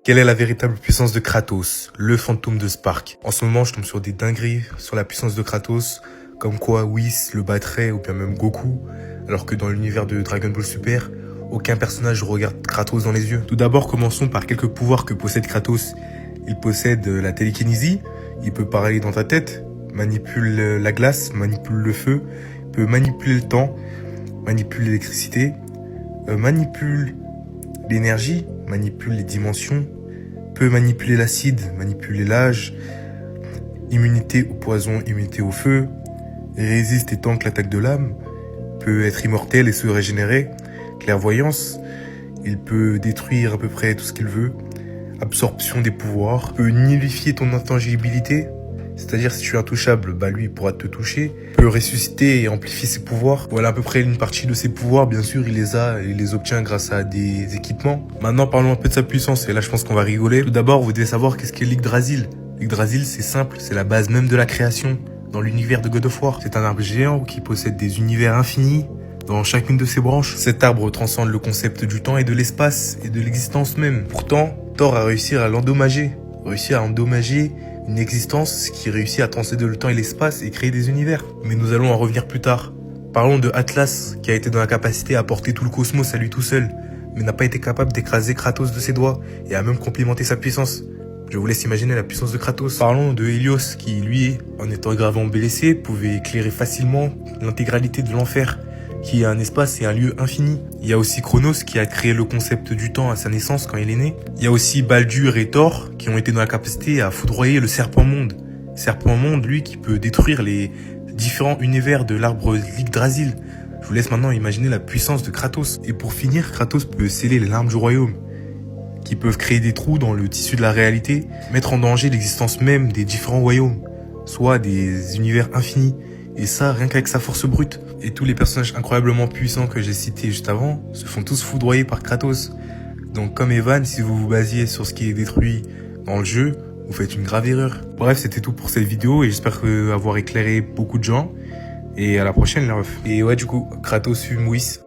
Quelle est la véritable puissance de Kratos, le fantôme de Spark? En ce moment, je tombe sur des dingueries sur la puissance de Kratos, comme quoi Whis le battrait ou bien même Goku, alors que dans l'univers de Dragon Ball Super, aucun personnage regarde Kratos dans les yeux. Tout d'abord, commençons par quelques pouvoirs que possède Kratos. Il possède la télékinésie, il peut parler dans ta tête, manipule la glace, manipule le feu, peut manipuler le temps, manipule l'électricité, manipule l'énergie, manipule les dimensions, peut manipuler l'acide, manipuler l'âge, immunité au poison, immunité au feu, résiste et tank l'attaque de l'âme, peut être immortel et se régénérer, clairvoyance, il peut détruire à peu près tout ce qu'il veut, absorption des pouvoirs, peut nullifier ton intangibilité, c'est-à-dire si tu es intouchable, bah lui pourra te toucher, peut ressusciter et amplifier ses pouvoirs. Voilà à peu près une partie de ses pouvoirs, bien sûr il les a et il les obtient grâce à des équipements. Maintenant parlons un peu de sa puissance et là je pense qu'on va rigoler. Tout d'abord vous devez savoir qu'est-ce qu'est l'Yggdrasil. L'Yggdrasil c'est simple, c'est la base même de la création dans l'univers de God of War. C'est un arbre géant qui possède des univers infinis dans chacune de ses branches. Cet arbre transcende le concept du temps et de l'espace et de l'existence même. Pourtant, Thor a réussi à l'endommager, une existence qui réussit à transcender le temps et l'espace et créer des univers. Mais nous allons en revenir plus tard. Parlons de Atlas, qui a été dans la capacité à porter tout le cosmos à lui tout seul, mais n'a pas été capable d'écraser Kratos de ses doigts, et a même complimenté sa puissance. Je vous laisse imaginer la puissance de Kratos. Parlons de Hélios, qui lui, en étant gravement blessé, pouvait éclairer facilement l'intégralité de l'enfer, qui est un espace et un lieu infini. Il y a aussi Chronos qui a créé le concept du temps à sa naissance quand il est né. Il y a aussi Baldur et Thor qui ont été dans la capacité à foudroyer le Serpent Monde. Serpent Monde, lui, qui peut détruire les différents univers de l'arbre Yggdrasil. Je vous laisse maintenant imaginer la puissance de Kratos. Et pour finir, Kratos peut sceller les larmes du royaume, qui peuvent créer des trous dans le tissu de la réalité, mettre en danger l'existence même des différents royaumes, soit des univers infinis. Et ça, rien qu'avec sa force brute. Et tous les personnages incroyablement puissants que j'ai cités juste avant se font tous foudroyer par Kratos. Donc comme Evan, si vous vous basiez sur ce qui est détruit dans le jeu, vous faites une grave erreur. Bref, c'était tout pour cette vidéo et j'espère avoir éclairé beaucoup de gens. Et à la prochaine les refs. Et ouais, du coup, Kratos fume Whis.